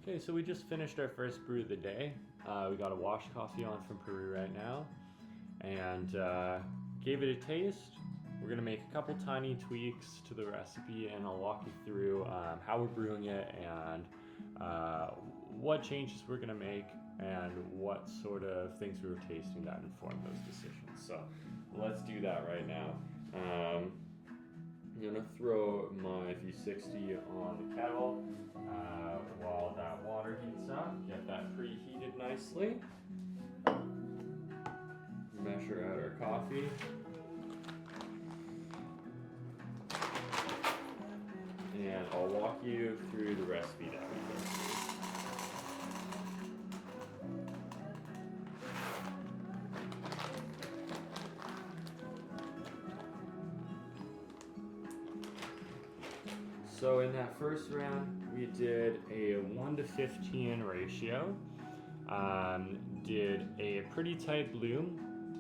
Okay, so we just finished our first brew of the day. We got a washed coffee on from Peru right now, and gave it a taste. We're gonna make a couple tiny tweaks to the recipe, and I'll walk you through how we're brewing it and what changes we're gonna make and what sort of things we were tasting that inform those decisions. So let's do that right now. I'm gonna throw my V60 on the kettle while that water heats up. Get that preheated nicely. Measure out our coffee. And I'll walk you through the recipe that we go through. So in that first round, we did a 1:15 ratio. Did a pretty tight bloom,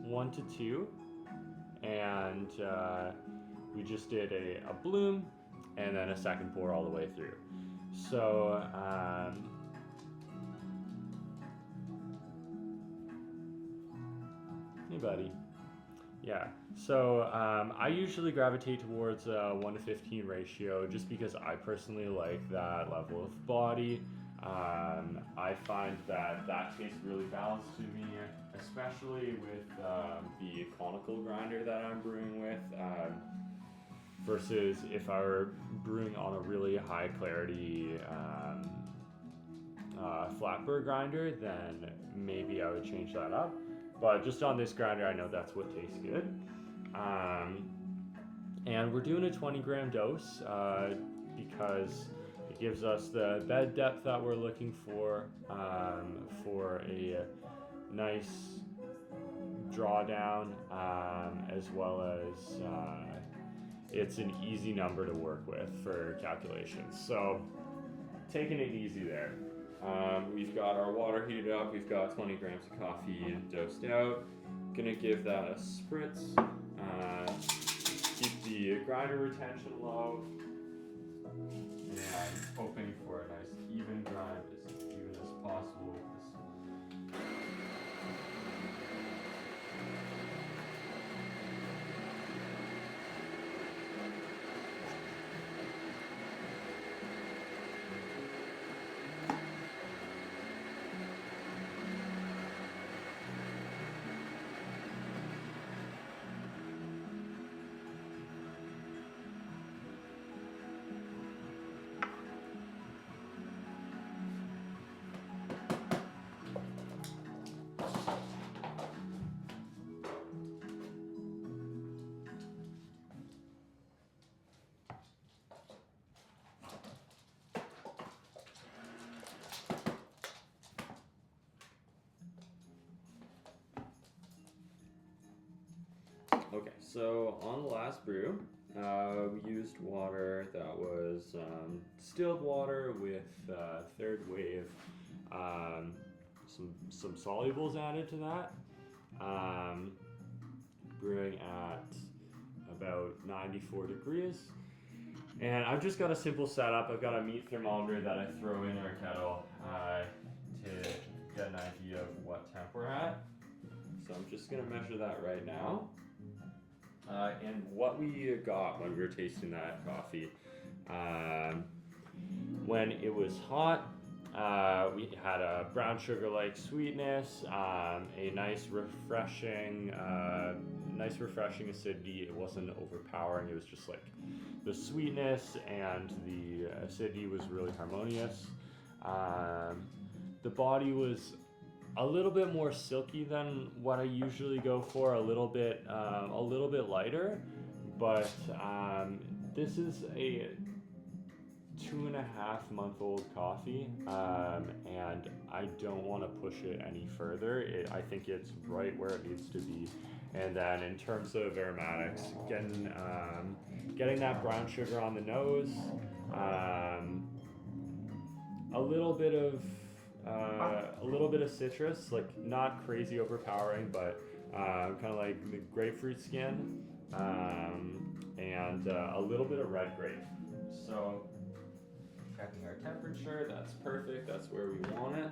1:2, and we just did a bloom and then a second pour all the way through. So hey buddy. Yeah, so I usually gravitate towards a 1:15 ratio just because I personally like that level of body. I find that tastes really balanced to me, especially with the conical grinder that I'm brewing with, versus if I were brewing on a really high clarity flat burr grinder, then maybe I would change that up. But just on this grinder, I know that's what tastes good. And we're doing a 20-gram dose because it gives us the bed depth that we're looking for a nice drawdown, as well as it's an easy number to work with for calculations. So taking it easy there. We've got our water heated up, we've got 20 grams of coffee dosed out. Gonna give that a spritz. Keep the grinder retention low. And hoping for a nice even grind, as even as possible with this. Okay, so on the last brew, we used water that was distilled water with third wave, some solubles added to that, brewing at about 94 degrees. And I've just got a simple setup. I've got a meat thermometer that I throw in our kettle to get an idea of what temp we're at. So I'm just gonna measure that right now. And what we got when we were tasting that coffee, when it was hot, we had a brown sugar-like sweetness, a nice refreshing acidity. It wasn't overpowering. It was just like the sweetness and the acidity was really harmonious. The body was a little bit more silky than what I usually go for, a little bit lighter, but this is a 2.5-month-old coffee, and I don't want to push it any further. I think it's right where it needs to be. And then in terms of aromatics, getting that brown sugar on the nose, a little bit of citrus, like not crazy overpowering, but kind of like the grapefruit skin, and a little bit of red grape. So checking our temperature. That's perfect. That's where we want it.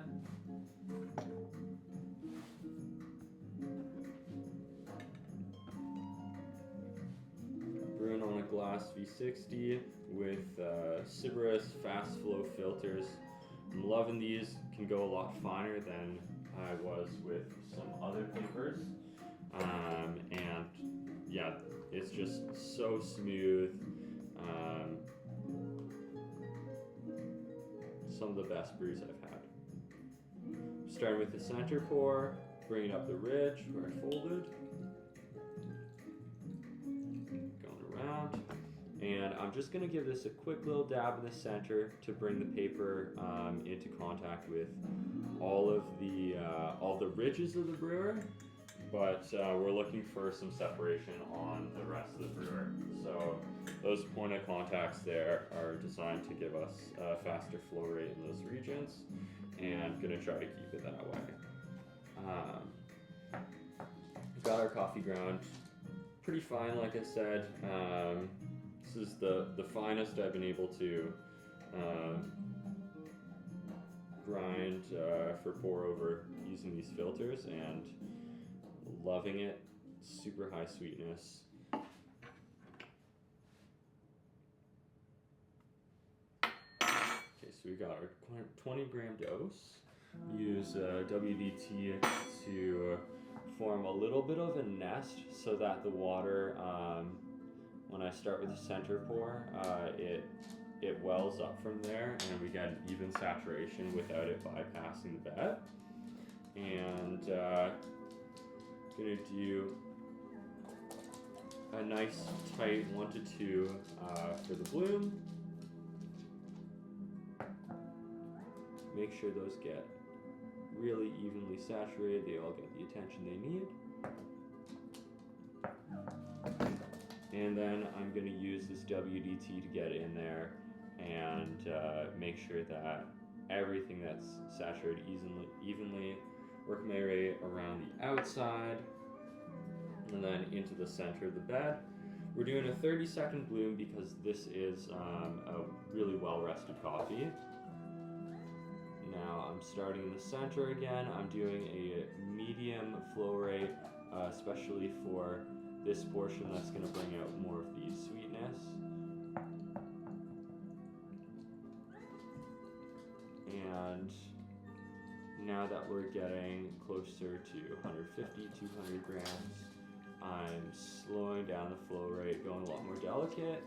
Brewing on a glass V60 with Sibarist fast flow filters. I'm loving these. Can go a lot finer than I was with some other papers. And yeah, it's just so smooth. Some of the best brews I've had. Starting with the center pour, bringing up the ridge where I folded. Going around. And I'm just going to give this a quick little dab in the center to bring the paper into contact with all the ridges of the brewer, but we're looking for some separation on the rest of the brewer. So those point of contacts there are designed to give us a faster flow rate in those regions, and I'm going to try to keep it that way. Got our coffee ground pretty fine, like I said. This is the finest I've been able to grind for pour over using these filters, and loving it. Super high sweetness. Okay, so we got our 20 gram dose. Use WDT to form a little bit of a nest so that the water, when I start with the center pour, it wells up from there and we get an even saturation without it bypassing the bed. And gonna do a nice tight 1 to 2 for the bloom. Make sure those get really evenly saturated, they all get the attention they need. And then I'm going to use this WDT to get in there and make sure that everything that's saturated evenly, work my way around the outside and then into the center of the bed. We're doing a 30-second bloom because this is a really well-rested coffee. Now I'm starting in the center again. I'm doing a medium flow rate, especially for this portion that's going to bring out more of the sweetness. And now that we're getting closer to 150, 200 grams, I'm slowing down the flow rate, going a lot more delicate.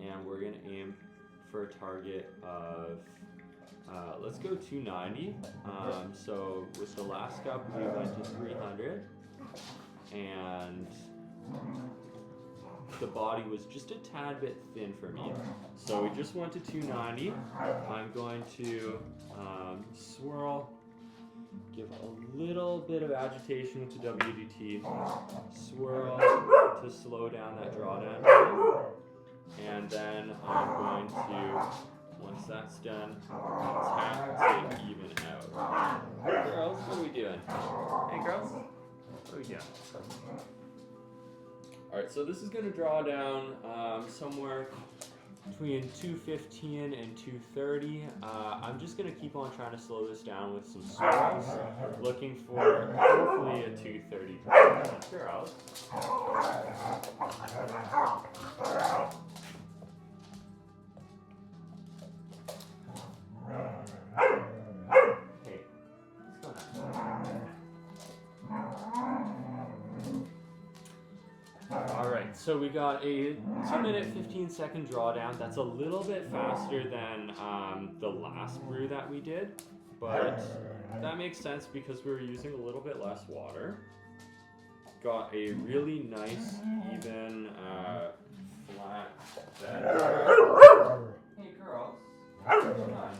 And we're going to aim for a target of, let's go 290. So with the last cup we went to 300, and the body was just a tad bit thin for me. So we just went to 290. I'm going to swirl, give a little bit of agitation with the WDT, swirl to slow down that drawdown time. And then I'm going to, once that's done, tap to even out. Hey girls, what are we doing? Hey girls, what are we doing? Alright, so this is going to draw down somewhere between 215 and 230. I'm just going to keep on trying to slow this down with some swirls, looking for hopefully a 230. Girls. Hey, what's going on? Alright, so we got a 2-minute, 15-second drawdown. That's a little bit faster than the last brew that we did, but that makes sense because we were using a little bit less water. Got a really nice, even, flat bed. Hey girls, what's going on?